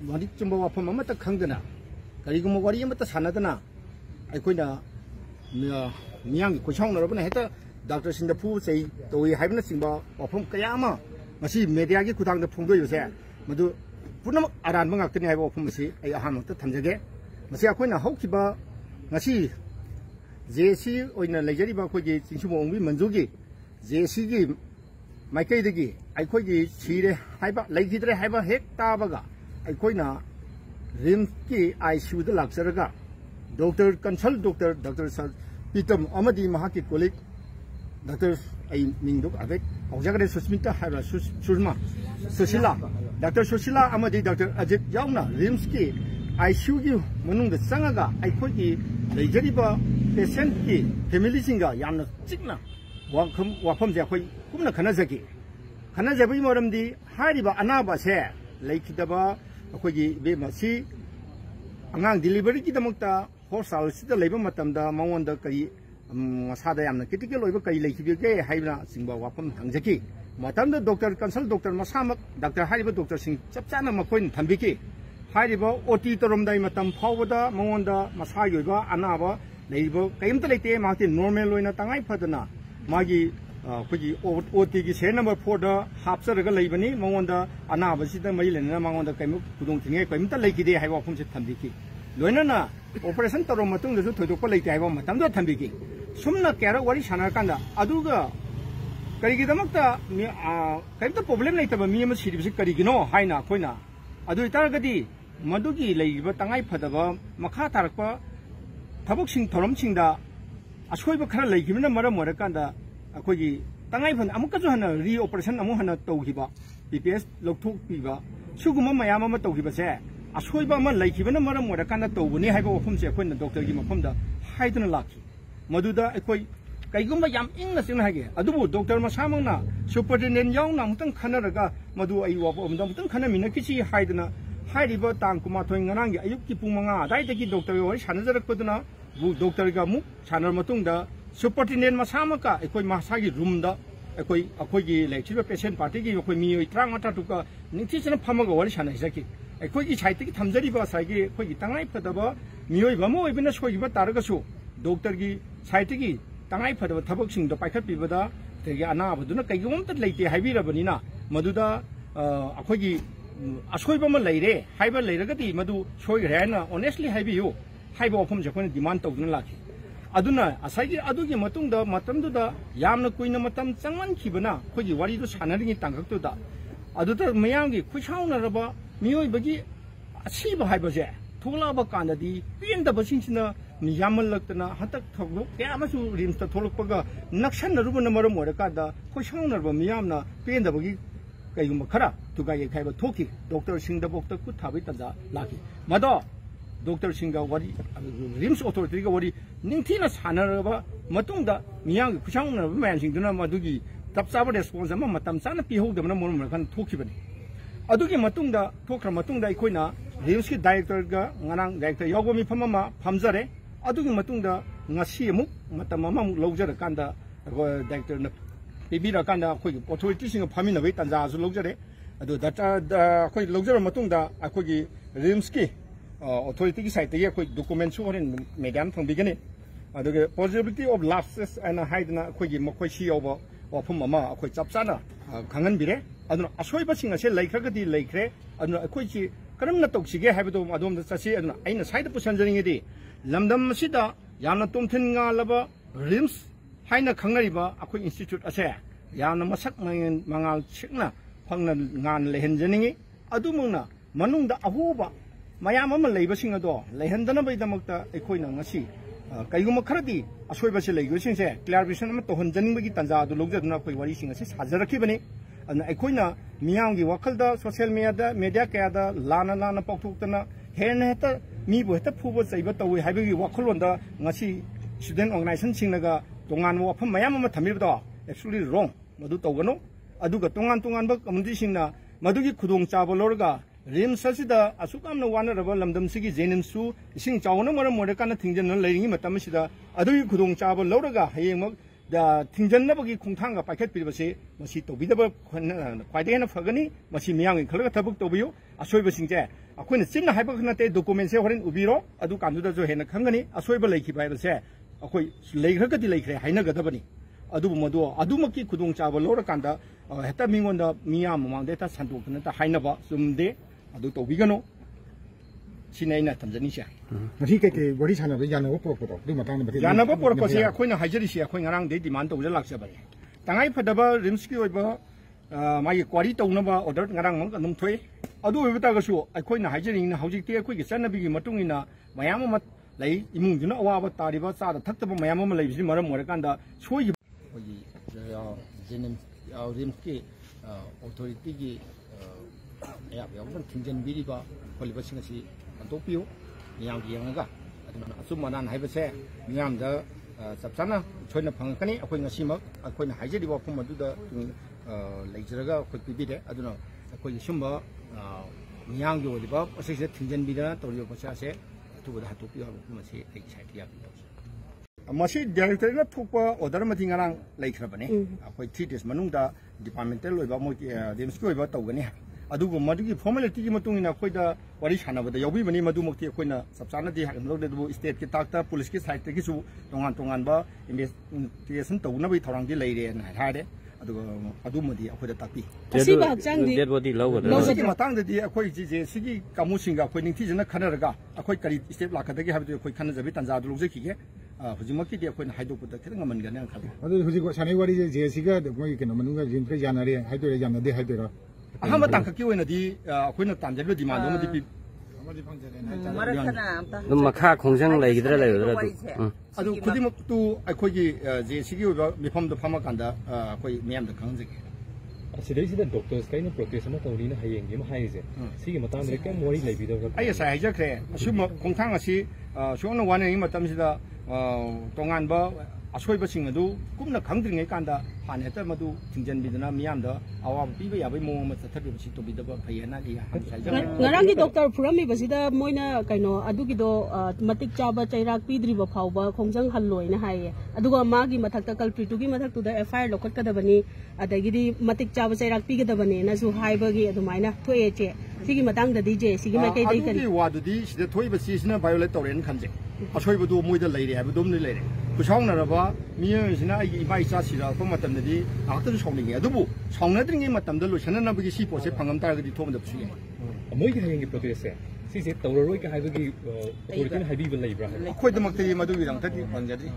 मरी चुम्ब वाफम अमत खंगदना करिगुम वारी अमत सानदना अखोइना मियांग कुछाउनरबना हेता डॉक्टर सिंह फू चई तोई हाइबना सिंबा वाफम कया अमा मसी मीडिया की खुदांग फोंदोयसे मदु पुनम अरानबा ngakni हाइबा वाफम मसी आई अहामत थमजगे मसी अखोइना हौखिबा ngasi जेसी ओइना लेजरिबा खोगी चिंसुमोंबी मंजुगी जेसी की माइकैदगी अखोगी सीरे हाइबा लेगिद्रे हाइबा हेक ताबगा अखोइना रिम्स की आईसीयू द लाक्सरगा doctor consult doctor sir Pitam अमदी महाकी कोलिक डॉक्टर आई मिंगदुक अबेक औजागरे सुस्मिता हाइबा सुषमा सुशीला डॉक्टर सुशीला अमदी डॉक्टर अजित यावना रिम्स की आईसीयू की मनुंग संगगा अखोगी लेजरिबा पेशेंट की फैमिली सिंगा यामना चिकना वाफम जे अखोई कुमना खनाजबी मरमदी हारिबा अनाबा से लेखिदबा अखोगी बेमसी अंगांग डिलीवरी की दमकता हॉस्पिटल सिदा लेबा मतमदा मंगोंदा कई मसादा यामना क्रिटिकल ओइबा कई लेखिबेगे हाइबना सिंबा वाफम हंगजकी मतमदा डॉक्टर कंसल्ट डॉक्टर मसामक डॉक्टर हारिबा डॉक्टर सिंग चपचाना मखोइन थंबिकी हारिबा ओटी तरोमदाई मतम फावदा मंगोंदा मसागी ओइबा अनाबा लेबो कयमता लेते माती नॉर्मल ओइना तंगाई फदना मागी अखोगी ओटी की से नंबर 4 दा हापसरगा लेबनी मंगोंदा अनाबसिदा मई लेना मंगोंदा कयमु खुदों थिंगे कयमता लेखिदे हाइबा वाफम से थंबिकी लोइनाना ऑपरेशन तरो मतुंग दसु थोइदोपा लेते हाइबा मतमदा थंबिकी सुमना केरा वारी साना कांदा अदुगा करिगिदमक्ता कयमता प्रॉब्लम लेतबा मी अमा सिरिबसि करिगिनो हाइना खोइना अदु इतारगदी मदुगी लेइबा तंगाई फदबा मखा तारकपा थबकसिंग थरमसिंगदा असोइबा खरा लेगिबना मरम ओरकांदा अखोगी तंगाई फन अमुकजु हना री ऑपरेशन अमु हना तौगिबा पीपीएस लौथोक पीबा सुगुम मयाम अमा तौगिबसे असोइबा अमा लेगिबना मरम ओरकांदा तौबनी हाइबा वफमसे अखोइना डॉक्टर की मफमदा हाइदना लाखि मदुदा अखोई कईगुम्बा याम इंगना सिंगना हागे अदुबु डॉक्टर मसामंगना सुपरिटेंडेंट यावना अमुतंग खनरगा मदु अई वाफमदा अमुतंग खनमिना किछि हाइदना हाइरिबा तांग कुमाथोय nganaंगी अयुक्की पुंग 5 अदाइदगी डॉक्टर वरी सानजरकपदना डॉक्टर का मुक सानर मतुंगदा सुपरिटेंडेंट मसामका अखोई मासागी रूमदा अखोई लेक्चिबा पेशेंट पार्टी की अखोई मियोय 38 टुका निथिसना फमगा वरी सानैसकी अखोई साइटकी थमजरिबा साइगी अखोई तंगाई फदबा मियोय बमो ओइबना सोइबा तारगसु डॉक्टर की साइटकी तंगाई फदबा थबकसिंगदो पाइखटपिबदा तेगी अनाबदुना कईगुमता लेते हाइबिरबनिना मदुदा अखोई असोइबा मा लेरे हाइबा लेरगदी मदु सोइरे हाइना ऑनेस्टली हाइबियो हाइबा वफम जखोन डिमांड तौदुना लाखि अदुना असाइगी अदुगी मतुंगदा मतमदुदा यामना कुइना मतम चंगमन खिबना खोगी वारीदो सानरिंगी तांगक्तुदा अदुदा मयांगी खुसाउनरबा मियोइबगी असीबा हाइबजे थोलाबा कांददी पेंदबसिंसिना नियामलक्तना हतक थगलो कयामसु रिम्सता थोलकपगा नक्सनरुबना मरम ओरकादा खुसाउनरबा मियामना पेंदबगी कईगुम्बा खरा तुगाई खाइबा थोकी डॉक्टर सिंह बोक्ता कुछ थाबी तंजा लाखि मदो डॉक्टर सिंह वारी रिम्स अथॉरिटी का वारी निंथीना सानरबा मतुंगदा मियांग खुसाउनरबा मयामसिंगदुना मदुगी तपचाबा रेस्पॉन्स अमा मतम चाना पिहौदबना मरम ओरकान थोखिबनी अदुगी मतुंगदा थोखरा मतुंगदा अखोइना रिम्स की डायरेक्टर का nganaंग डायरेक्टर यावबा मिफम अमा फमजरे अदुगी मतुंगदा ngasi अमुक मतम अमा लौजरकांदा डायरेक्टर न पिबिरकांदा अखोई अथॉरिटी सिंग फामिनबे तंजासु लौजरे अदु डाटा अखोई लौजर मतुंगदा अखोगी रिम्स की अथॉरिटी की साइट तगी अखोई डॉक्यूमेंट सु होरेन मेडियम थंबिगने अदुगे पॉसिबिलिटी ऑफ लैप्सेस एंड हाइदना अखोगी मखोई सियावबा वाफम अमा अखोई चपचाना खंगन बिरे अदुना असोइबा सिंग असे लेखरगदी लेखरे अदुना अखोई सि करमना तौसिगे हाइबदो अदोम चसी अदुना आइना साइड पुसनजरिंगेदी लमदम सिदा यामना तोमथिन ngalaba रिम्स हाइना खंगरिबा अखोई इंस्टीट्यूट असे यामना मसक मंगाल छिकना फंगना ngan लेहनजनिंगी अदुमुना मनुंगदा अहोबा मयाम अमा लेबसिंग अदो लेहनदनबैदमक्ता अखोइना ngasi कईगुम खरदी असोइबसे लेगोसिंगसे क्लैरिफिकेशन अमा तोहनजनिंगबगी तंजा अदु लोगजदुना अखोई वारीसिंग असे साजरखिबनी अदुना अखोइना मियांगी वखलदा सोशल मीडिया कयादा लाना पाउथोक्तना हेन हेता मीबो हेता फुबो चैबा तौइ हाइबगी वखलोंदा ngasi स्टूडेंट ऑर्गेनाइजेशन सिंगनगा तोंगान वफम मयाम अमा थमिबदो एब्सोल्युटली रॉन्ग मदु तौगनो अदुगा तोंगान बा कम्युनिटी सिंगना मदुगी खुदोंग चाबो लोरगा रिम्स असिदा असुकामना वानरबा लमदम सिगी जेनिम्सु इसिंग चावना मरम मोरकाना थिंजन लेरिंगी मतम सिदा अदुगी खुदोंग चाबो लोरगा हयेंग दा थिंजनबगी खुंथांगा पाइखत पिबसे मसी तोबिदबा ख्वाइदेना फगनी मसी मियांगी खलगा थबुक तोबियो असोइबसिंगजे अखोइना चिन्ना हाइबा खनते डॉक्यूमेंट से होरेन उबिरो अदु कानुदा जो हेना खंगनी असोइबा लेखि बाइबसे अखोइ लेखरगदि लेखरे हाइनगदबनी अदुबु मदु अदुमकी खुदुंग चाबा लोरकांदा हेता मिंगोंदा मिया ममांदे ता संतोकना ता हाइनबा सुमदे अदु तोबिगनो सिनाइना तमजनीसे ngasi ke body sana be janaba porokto du matang na janaba porokko se akoina hajarisi akoi ngarang de demand tawja laksabare tangai phadaba rims ki oiba mai kwari tawnaba order ngarang mang anum thoi adu oibata gasu akoina hajaring na hojik te akoi gi chanabi gi matungina mayam ma lei imung juna awa tariba cha da thakta mayam ma lei bisi maram mora kanda soi oji jenem rims ki authority gi ya yang thingjan biriba poliba singasi antopio yang yang asumana haibase miyam da sabsana choina phangkani akoi ngasi mak akoi na haije diwa phum adu da leijraga akoi pibide aduna akoi sumba miyang yo diba asise thingjan bidana toriyo pasa se tu da hatopio phum se ei saitiya masi director na thukpa order ma tingarang leikhrabane akoi 3 days manungda departmental loiba mo dems ki loiba tawgani अदुगो मदुगी formality की मतुंगिना कोइदा वारी सानाबदा यौबीबनी मदुमक्ति Koyna सबसानादि हागनलोदबु state की ताकता police की side की सु तोंगान तोंगानबा इन्वेस्टिगेशन तौनबि थौरांगि लैरे ना हारे अदुगो अदुमदि अखोइदा ताकि असी बागचांगदि डेड बॉडी लौगदि मतंगदि अखोइ जे सिगी कामुसिंगा अखोइ निंथिजना खनरगा अखोइ करी स्टेप लाखदगी हाबदि अखोइ खनजबि तंजादु लौजखिगे हुजिमक्ति अखोइ हाइदोपुदा खिदंग मनगने खाले अदु हुजिको सानै वारी जे सिगा मोइ केनो मनुगा जिनफ्रे जानरे हाइदोरे जानदे हाइदोरा अहम तंखकी ओइनदि अखोइना तांजबो डिमांड ओमदि पि मखा खोंजंग लैगिद्रा लैगिद्रा अदु खुदिमक तु अखोइगी जेसिगी ओइबा मिफमदो फमाकांदा अखोइ मियामदा खंजगे सिदैसिदा डॉक्टर्स काइनो प्रोटेस्ट अमा तौरीना हायेंगे मा हाइजे सिगी मतंगदे केम मोरी लैबिदो आई एस आई जखरे असुम खोंथांग असि सोंना वाननि मतमसिदा तोंगानबा असोइबसिंग अदु कुमना खंगद्रिङै कांदा हानेता मदु थिंजनबिदना मियामदा अवाब पिबा याबै मोंग मा चथरबिसि तोबिदबा फैयना लिया ngaranggi doctor purami basida moina kaino adugido matik chaba chairak pidriba phawba khongjang halloina haiye aduga magi mathakta culpritugi mathaktuda FIR lokat kadabani adagidi matik chaba chairak pigadabani na su haibagi adumaina thoye che sigi matang da dj sigi ma kai dai kari wadudi sida thoiba sisna violate toren khanje ashoibadu moida leire habudum ni leire kusawnaraba miyosina ai ibai cha sira ko matamdadi aktan sawninge adubu sawnadringe matamda losananabagi si pose phangam taragadi thomda psuye मोइगी हायेंगे protest से सिसे तौररोय का हाइबगी authority हाइबीबा लैब्रा अखोइदमक्ति मदुगी रंगथदि पंजदि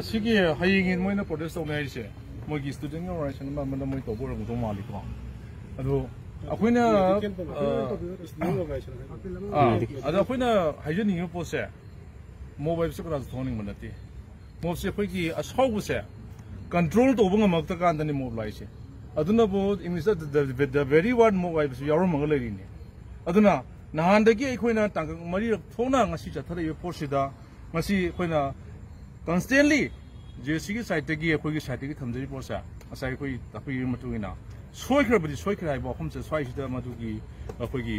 सिगी हायेंगे मोइना प्रोटेस्ट तौने हाइसे मोइगी स्टूडेंट ऑर्गेनाइजेशन मा मन मोइ तौबो रंग दो मालिको अदो अखोइना अदो अखोइना हाइजनिंग पोसे मोबाइल से क्लास थोनिंग मनति मोब से अखोइगी असौबसे कंट्रोल तौबो ngमक्ता कांदनि मोब लाइसे aduna bo English the very word mo wai su yarum mang lai ni aduna nahan da gi khoina tang mari thona ngasi chathara ye forsida ngasi khoina constantly je sigi site gi khoi gi site gi thamjari porsa asai khoi tapi matu ina soikhra badi soikhra ai bo khom se swai sida matu gi khoi gi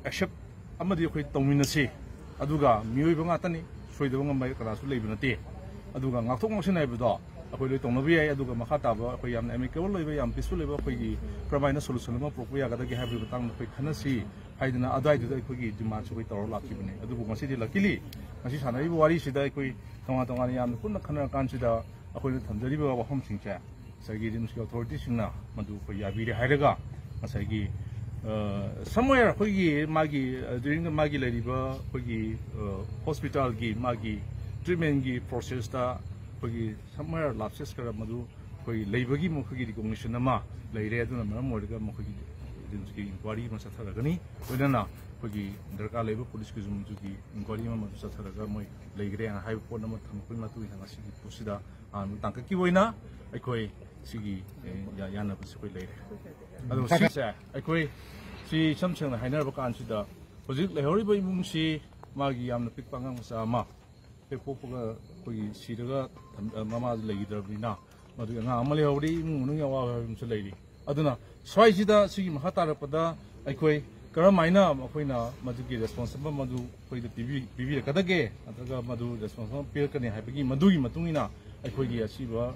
accept amadi khoi tongmina se aduga mioi ba ngatani soidaba ngambai kala su leibna te aduga ngakthok ngsin ai bodo अखोई लोई तोंनबी याय अदुगा मखा ताबा अखोई याम amicable लोइबा याम peaceful लोइबा अखोई प्रमाइना solution अमा प्रोपो यागदागे हाइबि बतांग अखोई खनसी हाइदना अदाइदुदा अखोई demand सुबै तौर लाखिबने अदुबु मसिदि लकिली मसि सानारिबो वारी सिदा अखोई तोंगा तोंगा याम पुन्ना खनर कानसिदा अखोई थमजरिबा वहम सिंचा सगी रिम्सकी अथॉरिटी सिंगना मदु अखोई याबिरे हाइरगा मसाइगी somewhere अखोई मागी during the मागी लरिबा अखोई हॉस्पिटल की मागी ट्रीटमेंट की प्रोसेस ता अखोई somewhere lapses kara madu koi leibagi mokhi recognition ama leire aduna maram morga mokhi dinski inquiry ma satharagani oidana koi darka leiba police ki zum juki inquiry ma madu satharaga moi leigre an high port ma thamkoi ma tu ina sigi posida an tangka ki oina aikoi sigi yana pasi koi leire adu sisa aikoi si samsang na hainar ba kan sida hojik lehori bai mung si magi yamna pik pangang sa ma पेपोपगा कोई सिरगा मामा लेगिदरबिना मदु nga amale hori munu yawa se leiri aduna swai sida sigi mahatara pada aikoi karamaina akoina madugi responsible madu koi de tv kadage ataga madu responsible pe kane haibagi madugi matungina aikoi gi asiba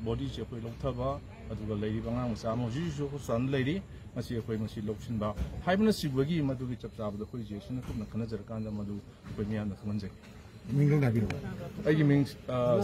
body che koi lokthaba aduga leiri banga musa mo jisu ko san leiri ꯃꯁꯤ ꯑꯩꯈꯣꯏ ꯃꯁꯤ ꯂꯧꯁꯤꯟꯕ ꯍꯥꯏꯕꯅꯆꯤꯡꯕꯒꯤ ꯃꯗꯨꯒꯤ ꯆꯞ ꯆꯥꯕꯗ ꯑꯩꯈꯣꯏ ꯖꯦꯁꯤꯅ ꯀꯨꯞꯅ ꯈꯟꯅꯖꯔꯀꯥꯟꯗ ꯃꯗꯨ ꯑꯩꯈꯣꯏ ꯃꯤꯌꯥꯝꯅ ꯈꯪꯍꯟꯖꯒꯦ ꯃꯤꯡꯗꯪ ꯊꯥꯕꯤꯔꯛꯑꯣ ꯑꯩꯒꯤ ꯃꯤꯡ